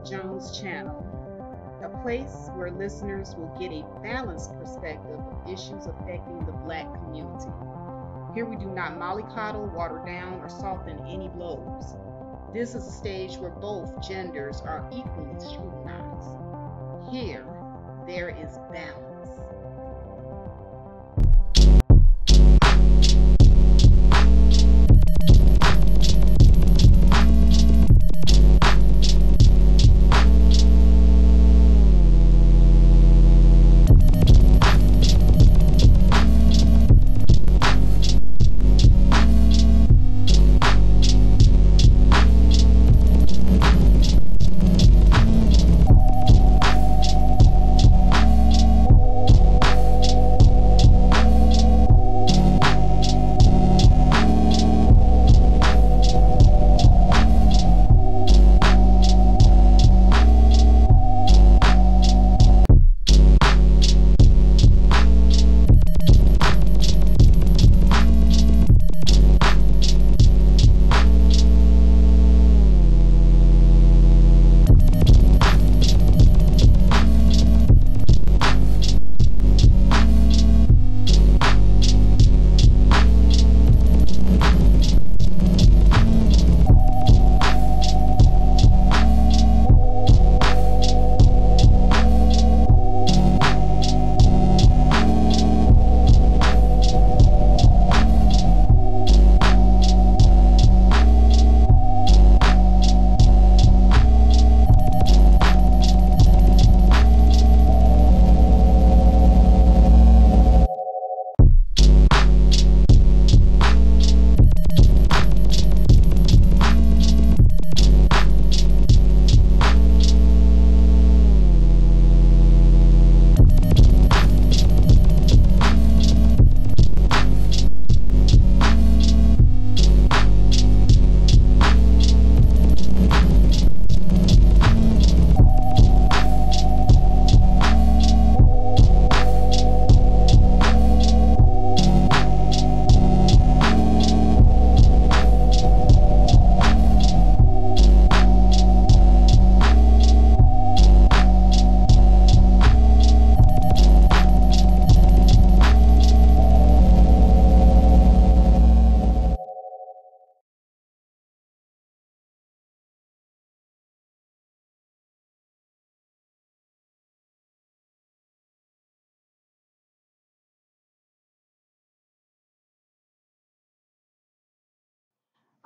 Jones channel, a place where listeners will get a balanced perspective of issues affecting the Black community. Here we do not mollycoddle, water down, or soften any blows. This is a stage where both genders are equally scrutinized. Here, there is balance.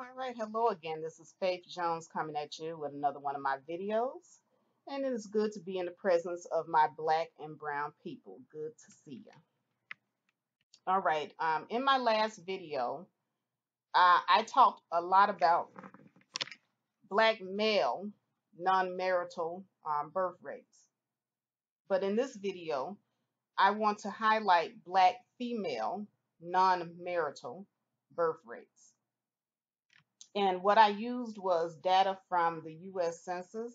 All right, hello again. This is Faith Jones coming at you with another one of my videos. And it is good to be in the presence of my Black and brown people. Good to see you. All right, in my last video, I talked a lot about Black male non-marital birth rates. But in this video, I want to highlight Black female non-marital birth rates. And what I used was data from the US Census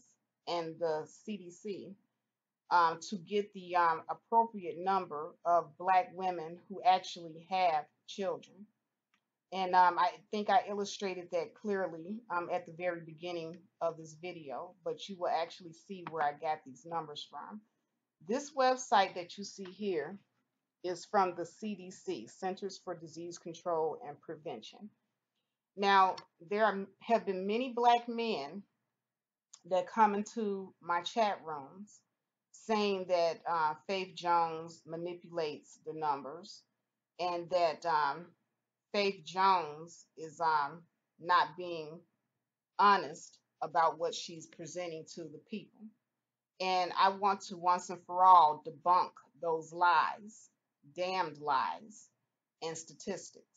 and the CDC to get the appropriate number of Black women who actually have children. And I think I illustrated that clearly at the very beginning of this video, but you will actually see where I got these numbers from. This website that you see here is from the CDC, Centers for Disease Control and Prevention. Now, have been many Black men that come into my chat rooms saying that Faith Jones manipulates the numbers and that Faith Jones is not being honest about what she's presenting to the people. And I want to once and for all debunk those lies, damned lies, and statistics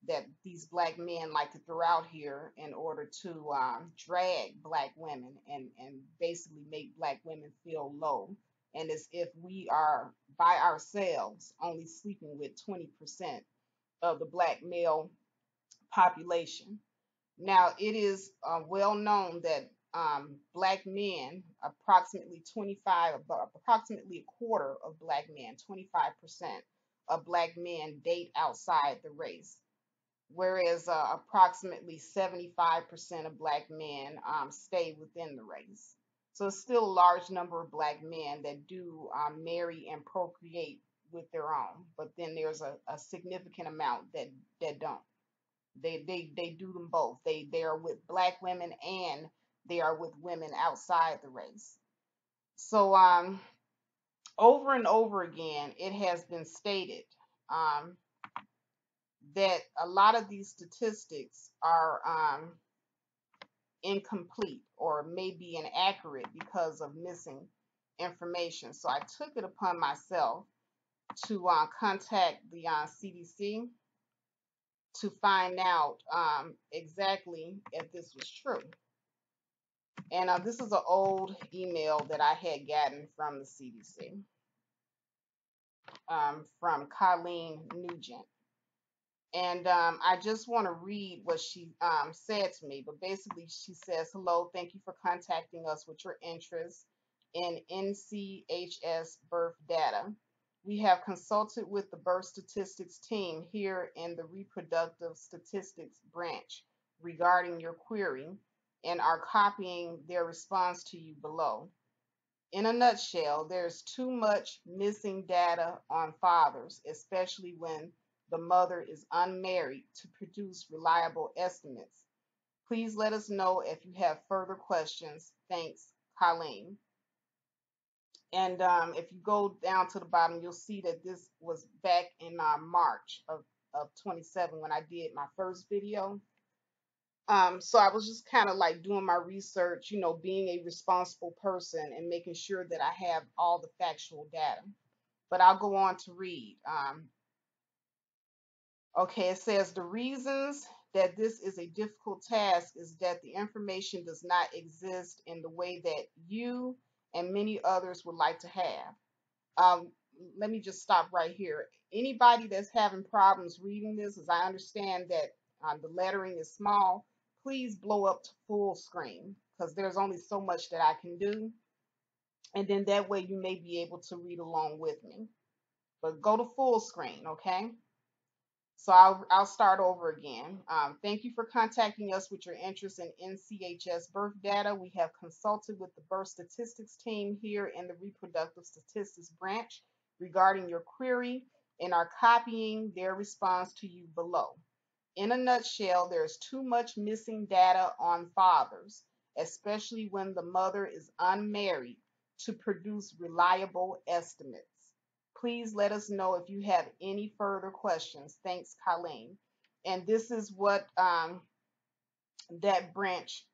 that these Black men like to throw out here in order to drag Black women and basically make Black women feel low. And as if we are by ourselves only sleeping with 20% of the Black male population. Now, it is well known that Black men, approximately a quarter of Black men, 25% of Black men date outside the race, whereas approximately 75% of Black men stay within the race. So it's still a large number of black men that do marry and procreate with their own, but then there's a significant amount that don't. They do them both. They are with black women and they are with women outside the race. So over and over again, it has been stated um, that a lot of these statistics are incomplete or maybe inaccurate because of missing information. So I took it upon myself to contact the CDC to find out exactly if this was true. And this is an old email that I had gotten from the CDC, from Colleen Nugent. And I just want to read what she said to me. But basically, she says, "Hello, thank you for contacting us with your interest in NCHS birth data. We have consulted with the birth statistics team here in the reproductive statistics branch regarding your query and are copying their response to you below. In a nutshell, there's too much missing data on fathers, especially when the mother is unmarried, to produce reliable estimates. Please let us know if you have further questions. Thanks, Colleen." And if you go down to the bottom, you'll see that this was back in March of 27 when I did my first video. So I was just kind of like doing my research, being a responsible person and making sure that I have all the factual data. But I'll go on to read. Okay, it says the reasons that this is a difficult task is that the information does not exist in the way that you and many others would like to have. Um, Let me just stop right here. Anybody that's having problems reading this, as I understand that the lettering is small, please blow up to full screen because there's only so much that I can do. And then that way you may be able to read along with me. But go to full screen, okay? So I'll start over again. Thank you for contacting us with your interest in NCHS birth data. We have consulted with the birth statistics team here in the reproductive statistics branch regarding your query and are copying their response to you below. In a nutshell, there's too much missing data on fathers, especially when the mother is unmarried, to produce reliable estimates. Please let us know if you have any further questions. Thanks, Colleen. And this is what that branch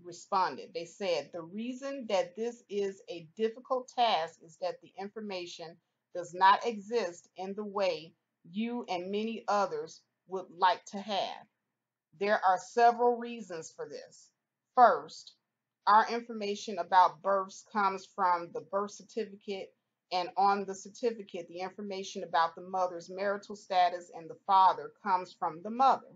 responded. They said, the reason that this is a difficult task is that the information does not exist in the way you and many others would like to have. There are several reasons for this. First, our information about births comes from the birth certificate, and on the certificate, the information about the mother's marital status and the father comes from the mother.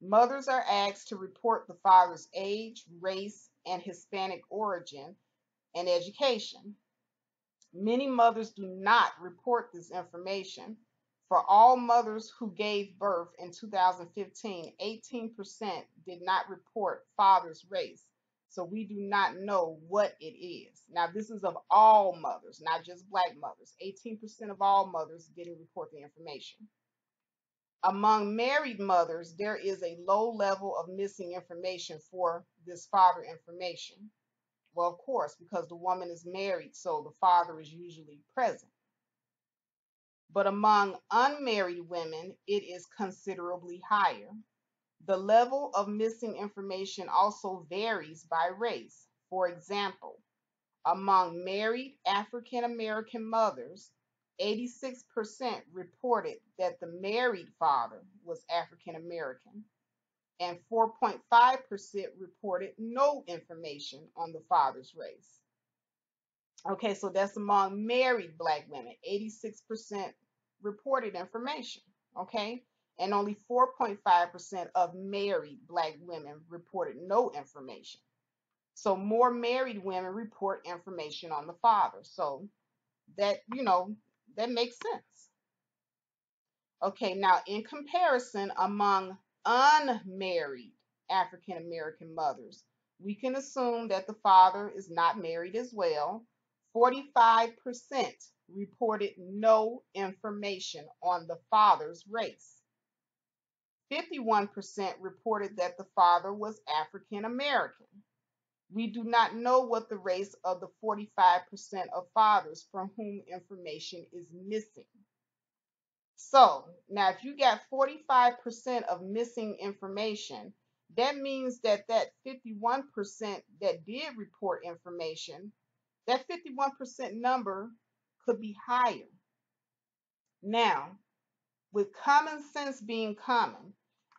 Mothers are asked to report the father's age, race, and Hispanic origin and education. Many mothers do not report this information. For all mothers who gave birth in 2015, 18% did not report father's race. So we do not know what it is. Now, this is of all mothers, not just black mothers. 18% of all mothers didn't report the information. Among married mothers, there is a low level of missing information for this father information. Well, of course, because the woman is married, so the father is usually present. But among unmarried women, it is considerably higher. The level of missing information also varies by race. For example, among married African American mothers, 86% reported that the married father was African American, and 4.5% reported no information on the father's race. Okay, so that's among married black women. 86% reported information, okay? And only 4.5% of married black women reported no information. So more married women report information on the father. So that, that makes sense. Okay, now in comparison, among unmarried African American mothers, we can assume that the father is not married as well. 45% reported no information on the father's race. 51% reported that the father was African American. We do not know what the race of the 45% of fathers from whom information is missing. So now if you got 45% of missing information, that means that 51% that did report information, that 51% number could be higher. Now, with common sense being common,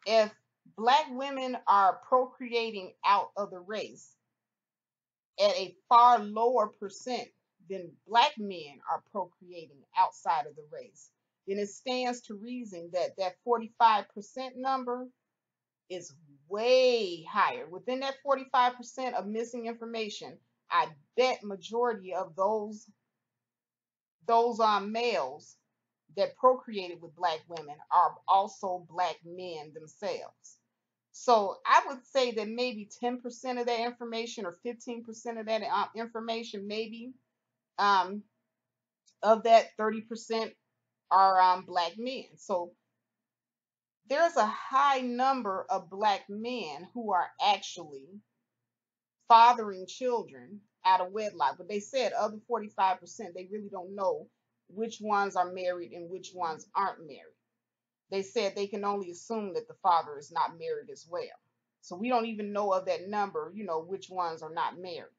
if black women are procreating out of the race at a far lower percent than black men are procreating outside of the race, then it stands to reason that 45% number is way higher. Within that 45% of missing information, I bet majority of those males that procreated with black women are also black men themselves. So I would say that maybe 10% of that information or 15% of that information, maybe um, of that 30% are black men. So there's a high number of black men who are actually fathering children out of wedlock. But they said of the 45%, they really don't know which ones are married and which ones aren't married. They said they can only assume that the father is not married as well. So we don't even know of that number, which ones are not married.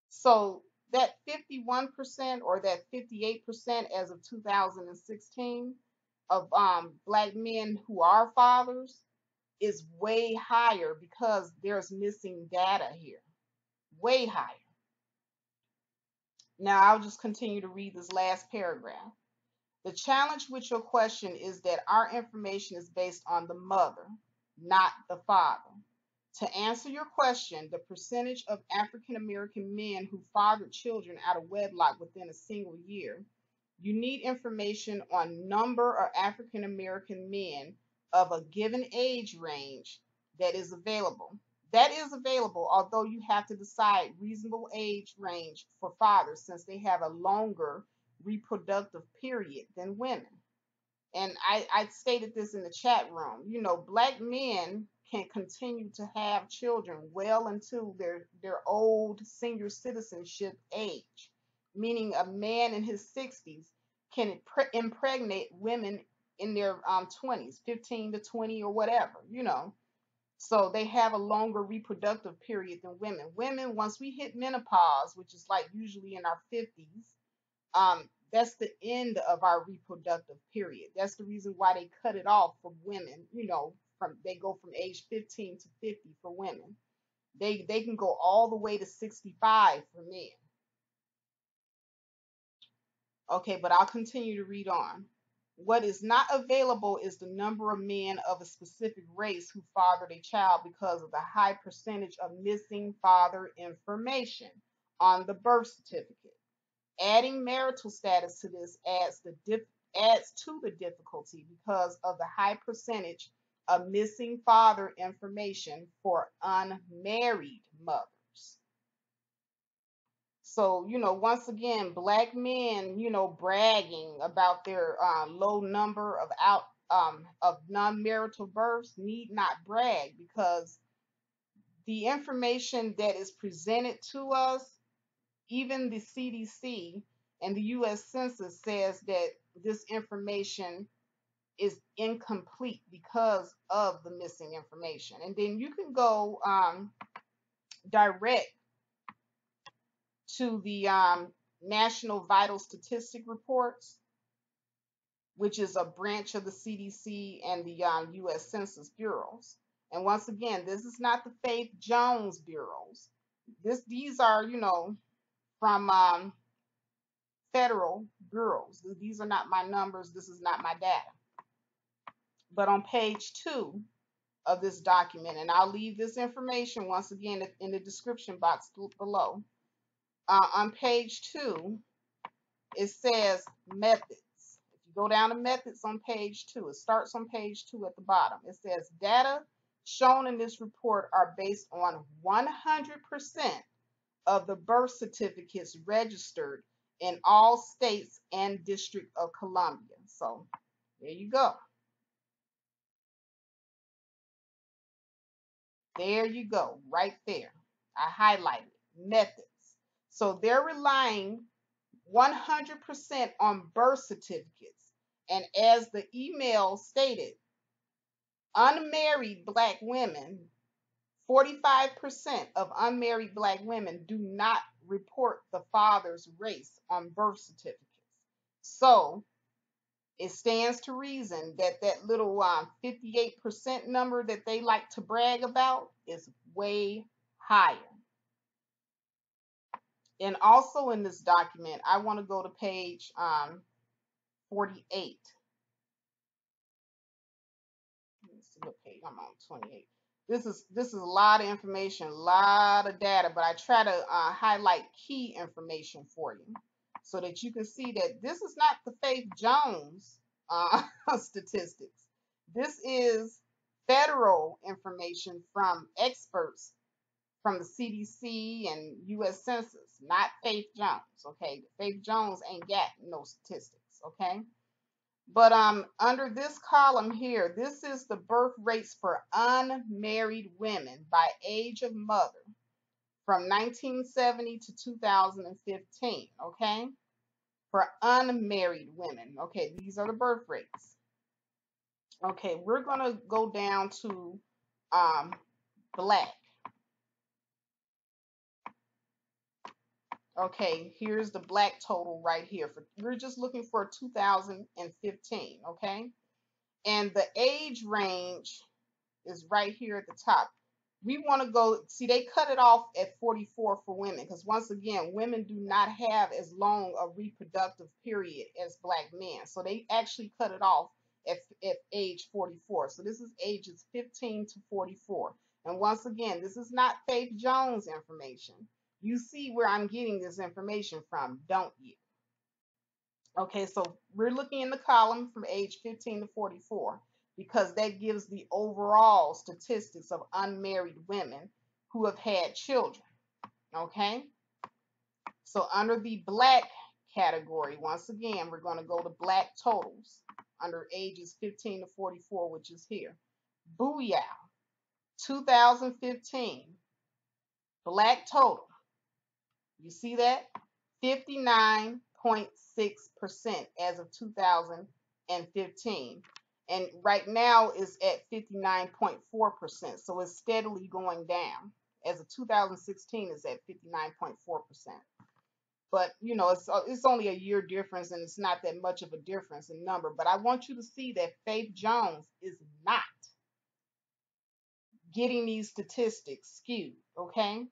So that 51% or that 58% as of 2016 of black men who are fathers is way higher because there's missing data here. Way higher. Now I'll just continue to read this last paragraph. The challenge with your question is that our information is based on the mother, not the father. To answer your question, the percentage of African American men who fathered children out of wedlock within a single year, you need information on number of African American men of a given age range that is available. That is available, although you have to decide reasonable age range for fathers since they have a longer reproductive period than women. And I stated this in the chat room. Black men can continue to have children well into their old senior citizenship age, meaning a man in his 60s can impregnate women in their 20s, 15 to 20 or whatever. So they have a longer reproductive period than women. Women, once we hit menopause, which is like usually in our 50s, that's the end of our reproductive period. That's the reason why they cut it off for women. They go from age 15 to 50 for women. They can go all the way to 65 for men. Okay, but I'll continue to read on. What is not available is the number of men of a specific race who fathered a child because of the high percentage of missing father information on the birth certificate. Adding marital status to this adds to the difficulty because of the high percentage of missing father information for unmarried mothers. So, once again, black men, bragging about their low number of non-marital births need not brag because the information that is presented to us, even the CDC and the U.S. Census says that this information is incomplete because of the missing information. And then you can go direct to the National Vital Statistic Reports, which is a branch of the CDC and the U.S. Census bureaus. And once again, this is not the Faith Jones bureaus. These are, from federal bureaus. These are not my numbers. This is not my data. But on page 2 of this document, and I'll leave this information once again in the description box below. On page 2, it says methods. If you go down to methods on page 2, it starts on page 2 at the bottom. It says data shown in this report are based on 100% of the birth certificates registered in all states and District of Columbia. So there you go. There you go, right there. I highlighted methods. So they're relying 100% on birth certificates. And as the email stated, unmarried Black women, 45% of unmarried Black women do not report the father's race on birth certificates. So it stands to reason that that little 58% number that they like to brag about is way higher. And also in this document, I want to go to page 48. Let's see what page I'm on. 28. This is a lot of information, a lot of data, but I try to highlight key information for you so that you can see that this is not the Faith Jones statistics. This is federal information from experts from the CDC and U.S. Census, not Faith Jones. Okay, Faith Jones ain't got no statistics. Okay. But under this column here, this is the birth rates for unmarried women by age of mother from 1970 to 2015, okay? For unmarried women, okay, these are the birth rates. Okay, we're going to go down to Black. Okay, here's the Black total right here. We're just looking for 2015, okay? And the age range is right here at the top. We want to go, see, they cut it off at 44 for women because, once again, women do not have as long a reproductive period as Black men. So they actually cut it off at age 44. So this is ages 15 to 44. And once again, this is not Faith Jones information. You see where I'm getting this information from, don't you? Okay, so we're looking in the column from age 15 to 44 because that gives the overall statistics of unmarried women who have had children. Okay, so under the Black category, once again, we're going to go to Black totals under ages 15 to 44, which is here. Booyah, 2015, Black total. You see that? 59.6% as of 2015. And right now is at 59.4%. So it's steadily going down. As of 2016 is at 59.4%. But you know, it's only a year difference and it's not that much of a difference in number. But I want you to see that Faith Jones is not getting these statistics skewed, okay?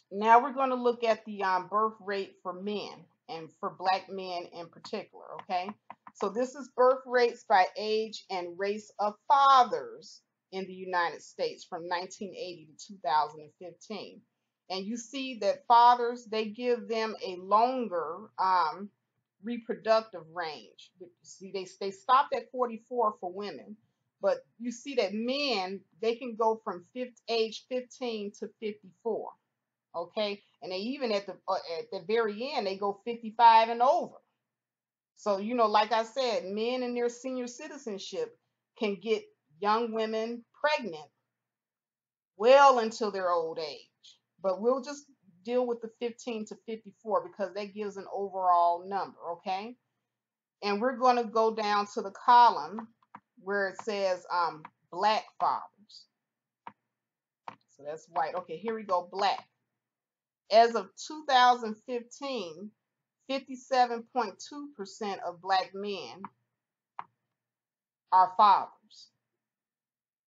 Now we're going to look at the birth rate for men and for Black men in particular, okay? So this is birth rates by age and race of fathers in the United States from 1980 to 2015. And you see that fathers, they give them a longer reproductive range. See, they stopped at 44 for women, but you see that men, they can go from age 15 to 54. Okay, and they even at the very end they go 55 and over. So you know, like I said, men in their senior citizenship can get young women pregnant well into their old age. But we'll just deal with the 15 to 54 because that gives an overall number, okay? And we're going to go down to the column where it says Black fathers. So that's white. Okay, here we go, Black. As of 2015, 57.2% of Black men are fathers.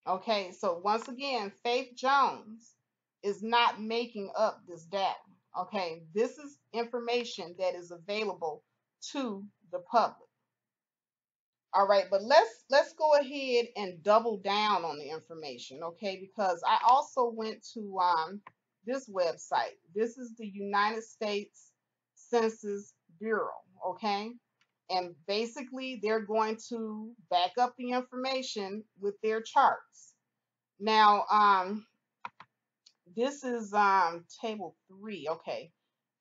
Okay, so once again, Faith Jones is not making up this data. Okay, this is information that is available to the public. All right, but let's go ahead and double down on the information, okay? Because I also went to this website. This is the United States Census Bureau, okay? And basically, they're going to back up the information with their charts. Now, this is table 3. Okay.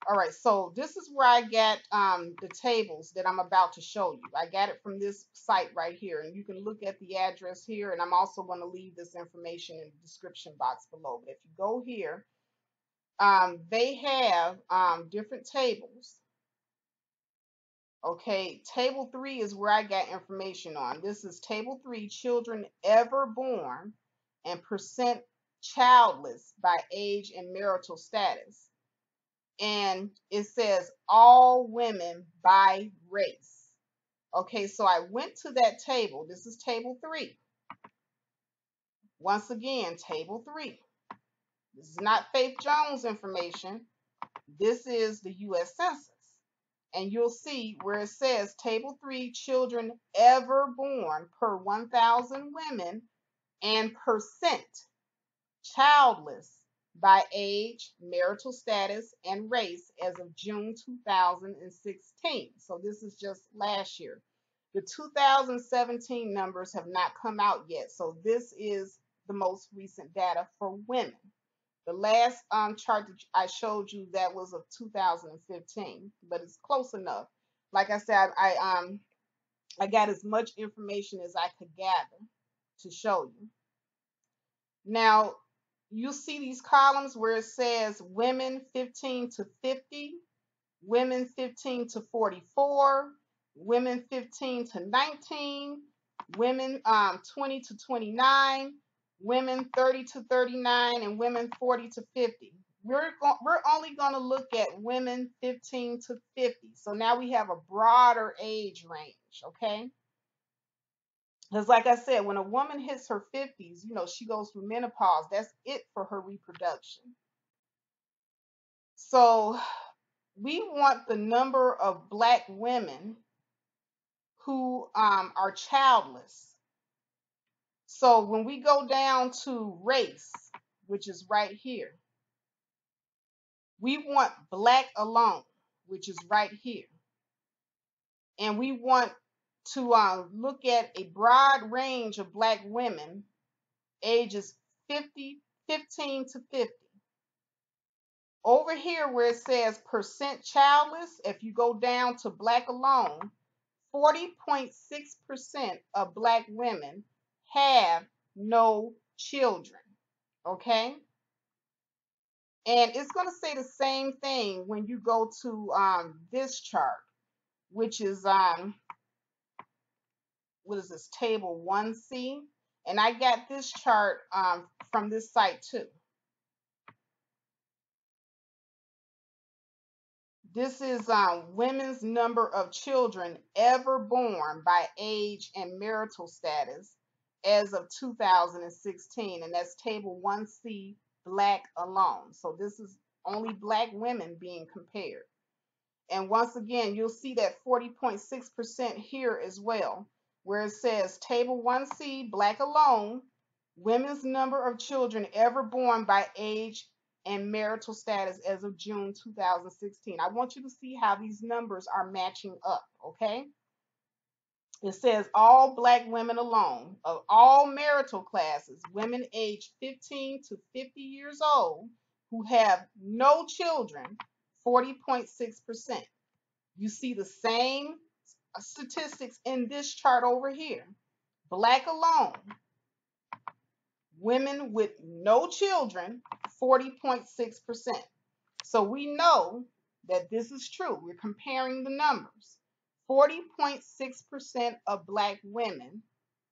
All right, so this is where I got the tables that I'm about to show you. I got it from this site right here, and you can look at the address here, and I'm also going to leave this information in the description box below. But if you go here, they have different tables. Okay, table 3 is where I got information on. This is table 3, children ever born and percent childless by age and marital status. And it says all women by race. Okay, so I went to that table. This is table 3. Once again, table 3. This is not Faith Jones information. This is the U.S. Census. And you'll see where it says table 3, children ever born per 1,000 women and percent childless by age, marital status, and race as of June 2016. So this is just last year. The 2017 numbers have not come out yet. So this is the most recent data for women. The last chart that I showed you, that was of 2015, but it's close enough. Like I said, I got as much information as I could gather to show you. Now, you see these columns where it says women 15 to 50, women 15 to 44, women 15 to 19, women 20 to 29, women 30 to 39, and women 40 to 50. We're only going to look at women 15 to 50. So now we have a broader age range, okay? Because like I said, when a woman hits her 50s, she goes through menopause. That's it for her reproduction. So we want the number of Black women who are childless. So when we go down to race, which is right here, we want Black alone, which is right here. And we want to look at a broad range of Black women ages 15 to 50. Over here where it says percent childless, if you go down to Black alone, 40.6% of Black women have no children, okay? And it's going to say the same thing when you go to this chart, which is, what is this, table 1C? And I got this chart from this site too. This is women's number of children ever born by age and marital status as of 2016, and that's table 1C, Black alone. So this is only Black women being compared. And once again, you'll see that 40.6% here as well, where it says table 1C, Black alone, women's number of children ever born by age and marital status as of June 2016. I want you to see how these numbers are matching up, okay? It says all Black women alone of all marital classes, women aged 15 to 50 years old who have no children, 40.6%. You see the same statistics in this chart over here. Black alone, women with no children, 40.6%. So we know that this is true. We're comparing the numbers. 40.6% of Black women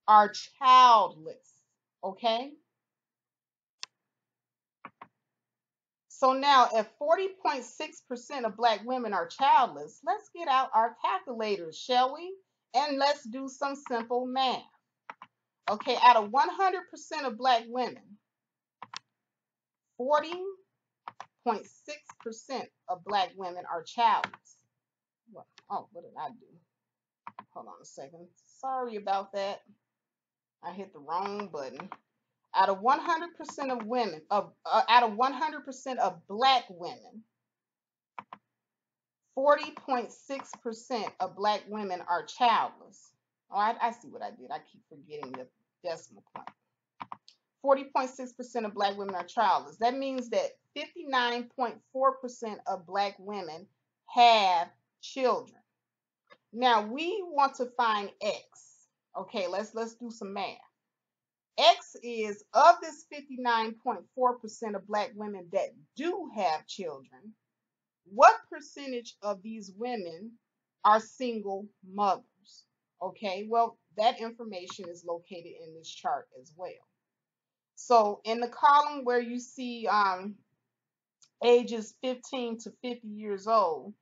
are childless, okay? So now if 40.6% of Black women are childless, let's get out our calculators, shall we? And let's do some simple math. Okay, out of 100% of Black women, 40.6% of Black women are childless. Oh, what did I do? Hold on a second. Sorry about that. I hit the wrong button. Out of 100% of women, out of 100% of Black women, 40.6% of Black women are childless. Oh, I see what I did. I keep forgetting the decimal point. 40.6% of Black women are childless. That means that 59.4% of Black women have children. Now we want to find X. Okay, let's do some math. X is of this 59.4% of Black women that do have children, what percentage of these women are single mothers? Okay, well, that information is located in this chart as well. So in the column where you see ages 15 to 50 years old,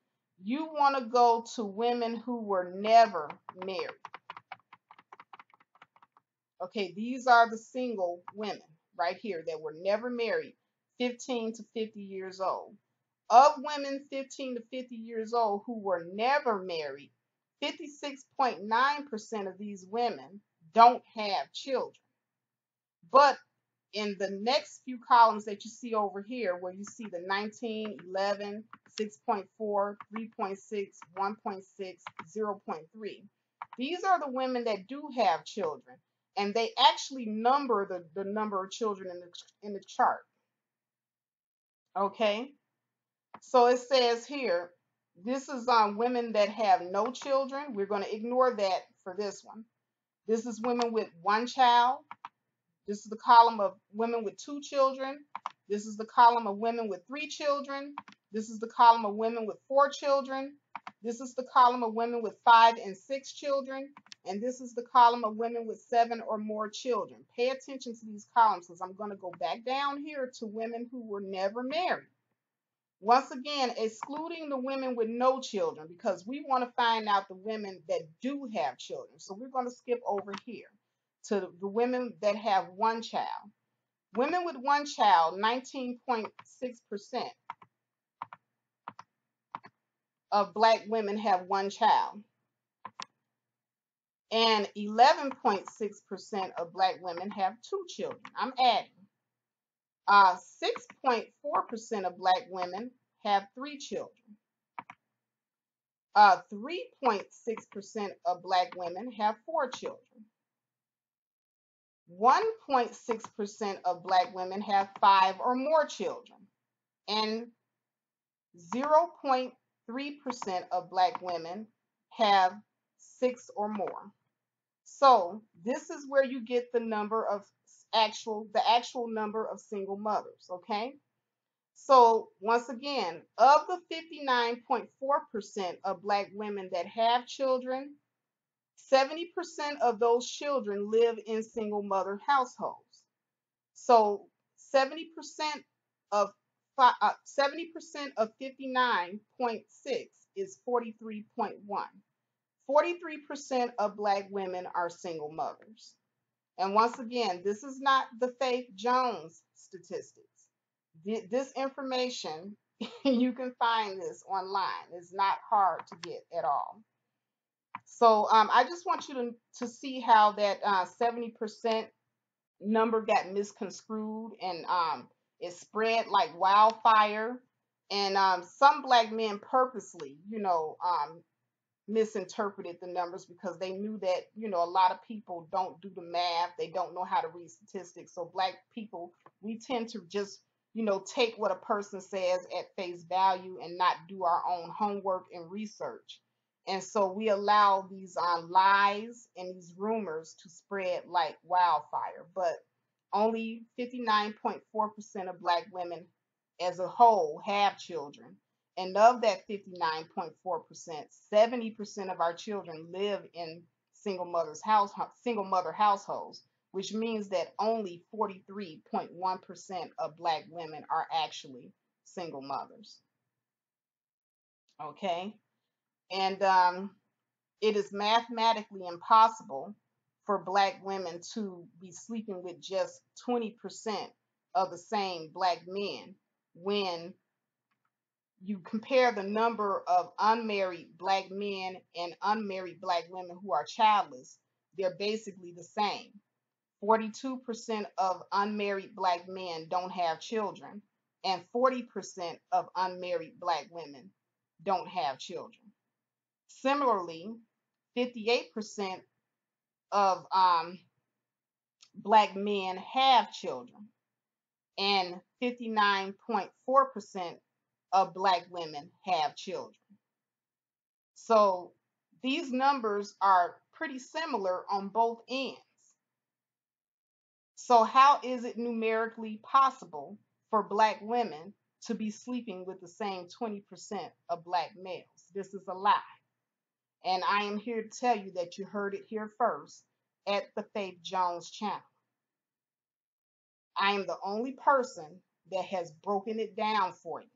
you want to go to women who were never married. Okay, these are the single women right here that were never married, 15 to 50 years old. Of women 15 to 50 years old who were never married, 56.9% of these women don't have children. But in the next few columns that you see over here, where you see the 19, 11, 6.4, 3.6, 1.6, 0.3, these are the women that do have children. And they actually number the number of children in the chart. Okay? So it says here, this is on women that have no children. We're going to ignore that for this one. This is women with one child. This is the column of women with 2 children. This is the column of women with 3 children. This is the column of women with 4 children. This is the column of women with 5 and 6 children. And this is the column of women with 7 or more children. Pay attention to these columns because I'm going to go back down here to women who were never married. Once again, excluding the women with no children because we want to find out the women that do have children. So we're going to skip over here to the women that have one child. Women with one child, 19.6% of Black women have one child. And 11.6% of Black women have 2 children. I'm adding. 6.4% of Black women have 3 children. 3.6% of Black women have 4 children. 1.6% of Black women have 5 or more children. And 0.3% of Black women have 6 or more. So this is where you get the number of the actual number of single mothers, okay? So once again, of the 59.4% of Black women that have children, 70% of those children live in single mother households. So 70% of 59.6 is 43.1. 43% of Black women are single mothers. And once again, this is not the Faith Jones statistics. This information, you can find this online. It's not hard to get at all. So I just want you to see how that 70% number got misconstrued and it spread like wildfire. And some Black men purposely, misinterpreted the numbers because they knew that, a lot of people don't do the math. They don't know how to read statistics. So Black people, we tend to just, take what a person says at face value and not do our own homework and research. And so we allow these lies and these rumors to spread like wildfire. But only 59.4% of Black women as a whole have children. And of that 59.4%, 70% of our children live in single mother households, which means that only 43.1% of Black women are actually single mothers. Okay? And it is mathematically impossible for Black women to be sleeping with just 20% of the same Black men when you compare the number of unmarried Black men and unmarried Black women who are childless. They're basically the same. 42% of unmarried Black men don't have children, and 40% of unmarried Black women don't have children. Similarly, 58% of Black men have children, and 59.4% of Black women have children. So these numbers are pretty similar on both ends. So how is it numerically possible for Black women to be sleeping with the same 20% of Black males? This is a lie. And I am here to tell you that you heard it here first at the Faith Jones channel. I am the only person that has broken it down for you.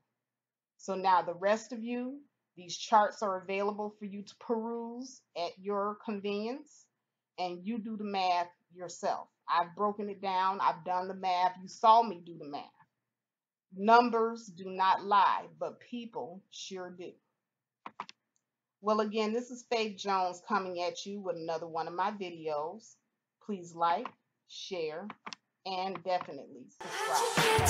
So now the rest of you, these charts are available for you to peruse at your convenience, and you do the math yourself. I've broken it down. I've done the math. You saw me do the math. Numbers do not lie, but people sure do. Well, again, this is Faith Jones coming at you with another one of my videos. Please like, share, and definitely subscribe.